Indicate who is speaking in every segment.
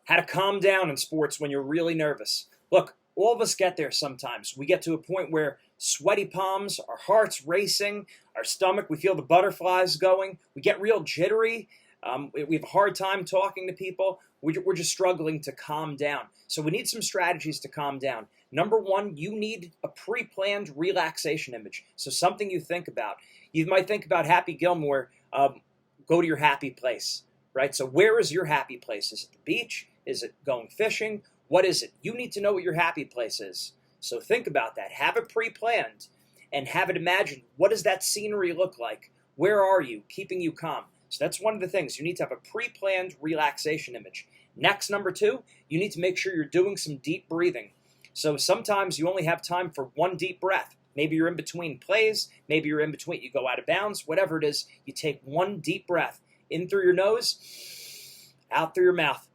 Speaker 1: How to calm down in sports when you're really nervous. Look, all of us get there sometimes. We get to a point where sweaty palms, our heart's racing, our stomach, we feel the butterflies going. We get real jittery. We have a hard time talking to people. We're just struggling to calm down. So we need some strategies to calm down. Number one, you need a pre-planned relaxation image. So something you think about. You might think about Happy Gilmore, go to your happy place, right? So where is your happy place? Is it the beach? Is it going fishing? What is it? You need to know what your happy place is. So think about that. Have it pre-planned and have it imagined. What does that scenery look like? Where are you? Keeping you calm. So that's one of the things. You need to have a pre-planned relaxation image. Next, number two, you need to make sure you're doing some deep breathing. So sometimes you only have time for one deep breath. Maybe you're in between plays. Maybe you're in between. You go out of bounds. Whatever it is, you take one deep breath in through your nose, out through your mouth.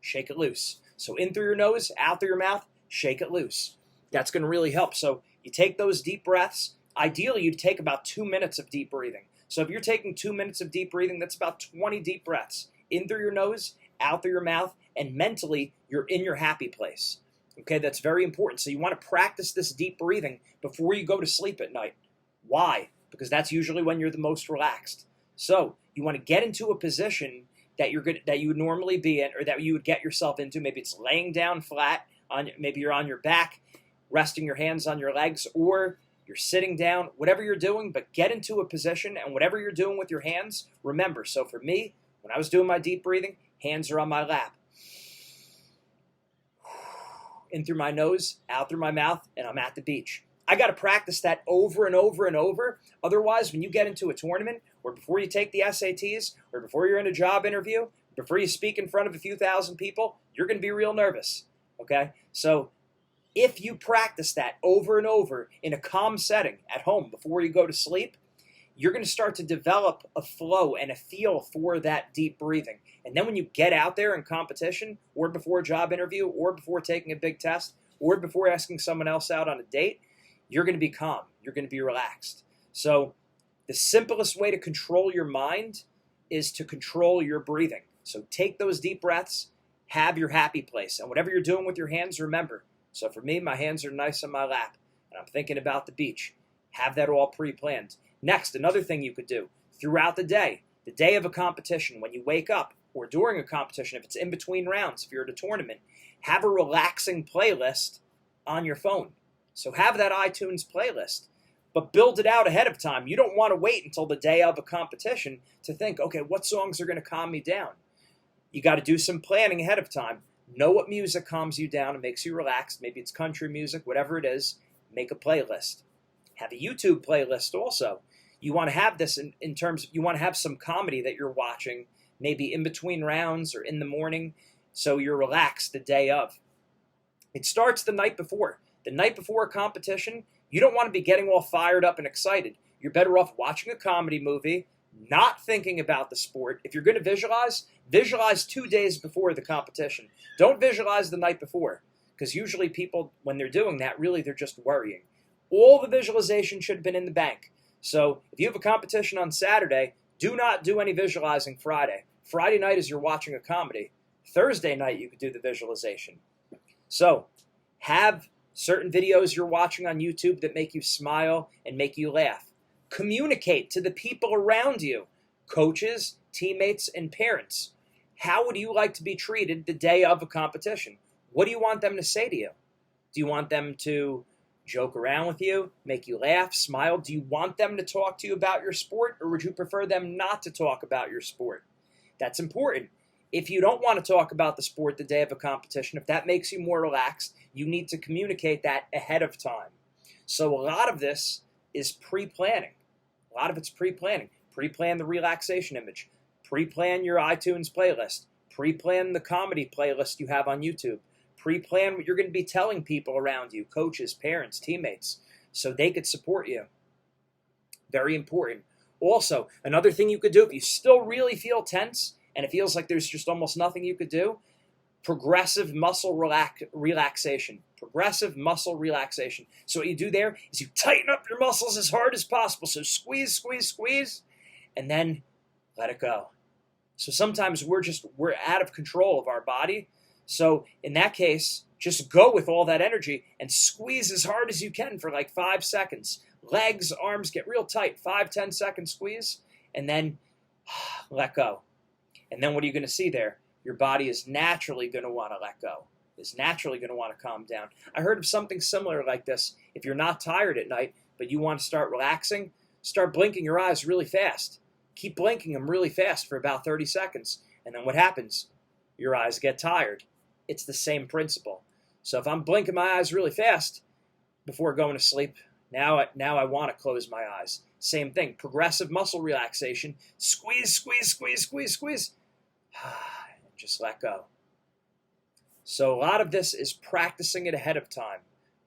Speaker 1: Shake it loose. So in through your nose, out through your mouth, shake it loose. That's going to really help. So you take those deep breaths. Ideally, you'd take about 2 minutes of deep breathing. So if you're taking 2 minutes of deep breathing, that's about 20 deep breaths. In through your nose, out through your mouth, and mentally, you're in your happy place. Okay, that's very important. So you want to practice this deep breathing before you go to sleep at night. Why? Because that's usually when you're the most relaxed. So you want to get into a position that you would normally be in, or that you would get yourself into. Maybe it's laying down flat, maybe you're on your back, resting your hands on your legs, or you're sitting down, whatever you're doing, but get into a position, and whatever you're doing with your hands, remember. So for me, when I was doing my deep breathing, hands are on my lap. In through my nose, out through my mouth, and I'm at the beach. I got to practice that over and over and over. Otherwise, when you get into a tournament, or before you take the SATs, or before you're in a job interview, before you speak in front of a few thousand people, you're going to be real nervous, okay? So if you practice that over and over in a calm setting at home before you go to sleep, you're going to start to develop a flow and a feel for that deep breathing. And then when you get out there in competition, or before a job interview, or before taking a big test, or before asking someone else out on a date, you're going to be calm. You're going to be relaxed. So the simplest way to control your mind is to control your breathing. So take those deep breaths, have your happy place. And whatever you're doing with your hands, remember. So for me, my hands are nice on my lap, and I'm thinking about the beach. Have that all pre-planned. Next, another thing you could do throughout the day of a competition, when you wake up, or during a competition, if it's in between rounds, if you're at a tournament, have a relaxing playlist on your phone. So have that iTunes playlist, but build it out ahead of time. You don't want to wait until the day of a competition to think, okay, what songs are going to calm me down? You got to do some planning ahead of time. Know what music calms you down and makes you relaxed. Maybe it's country music, whatever it is. Make a playlist. Have a YouTube playlist also. You want to have this in terms of, you want to have some comedy that you're watching, maybe in between rounds or in the morning, so you're relaxed the day of. It starts the night before. The night before a competition, you don't want to be getting all fired up and excited. You're better off watching a comedy movie, not thinking about the sport. If you're going to visualize 2 days before the competition. Don't visualize the night before, because usually people, when they're doing that, really they're just worrying. All the visualization should have been in the bank. So if you have a competition on Saturday, do not do any visualizing Friday. Friday night is you're watching a comedy. Thursday night you could do the visualization. So have certain videos you're watching on YouTube that make you smile and make you laugh. Communicate to the people around you, coaches, teammates, and parents. How would you like to be treated the day of a competition? What do you want them to say to you? Do you want them to joke around with you, make you laugh, smile? Do you want them to talk to you about your sport, or would you prefer them not to talk about your sport? That's important. If you don't want to talk about the sport the day of a competition, if that makes you more relaxed, you need to communicate that ahead of time. So a lot of this is pre-planning. A lot of it's pre-planning. Pre-plan the relaxation image. Pre-plan your iTunes playlist. Pre-plan the comedy playlist you have on YouTube. Pre-plan what you're going to be telling people around you, coaches, parents, teammates, so they could support you. Very important. Also, another thing you could do, if you still really feel tense and it feels like there's just almost nothing you could do, progressive muscle relaxation. Progressive muscle relaxation. So what you do there is you tighten up your muscles as hard as possible. So squeeze, squeeze, squeeze, and then let it go. So sometimes we're out of control of our body. So in that case, just go with all that energy and squeeze as hard as you can for like 5 seconds. Legs, arms get real tight, 5-10 second squeeze, and then let go. And then what are you going to see there? Your body is naturally going to want to let go, is naturally going to want to calm down. I heard of something similar like this. If you're not tired at night, but you want to start relaxing, start blinking your eyes really fast. Keep blinking them really fast for about 30 seconds. And then what happens? Your eyes get tired. It's the same principle. So if I'm blinking my eyes really fast before going to sleep, now I want to close my eyes. Same thing, progressive muscle relaxation. Squeeze, squeeze, squeeze, squeeze, squeeze. Just let go. So a lot of this is practicing it ahead of time.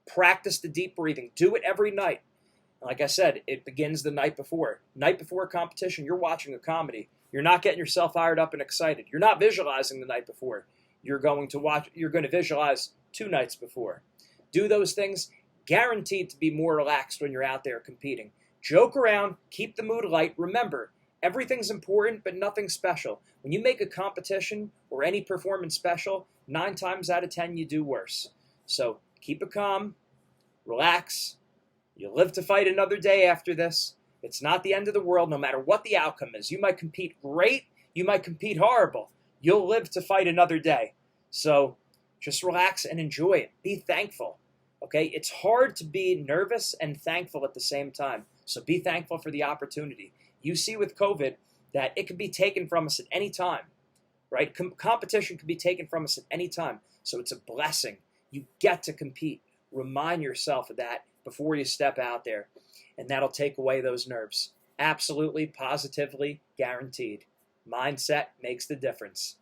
Speaker 1: Practice the deep breathing. Do it every night. Like I said, it begins the night before. Night before a competition, you're watching a comedy. You're not getting yourself fired up and excited. You're not visualizing the night before. You're going to visualize 2 nights before. Do those things, guaranteed to be more relaxed when you're out there competing. Joke around, keep the mood light. Remember, everything's important, but nothing special. When you make a competition or any performance special, 9 times out of 10 you do worse. So keep it calm, relax. You'll live to fight another day after this. It's not the end of the world, no matter what the outcome is. You might compete great, you might compete horrible. You'll live to fight another day. So just relax and enjoy it. Be thankful. Okay? It's hard to be nervous and thankful at the same time. So be thankful for the opportunity. You see with COVID that it can be taken from us at any time, right? Competition can be taken from us at any time. So it's a blessing. You get to compete. Remind yourself of that before you step out there, and that'll take away those nerves. Absolutely, positively guaranteed. Mindset makes the difference.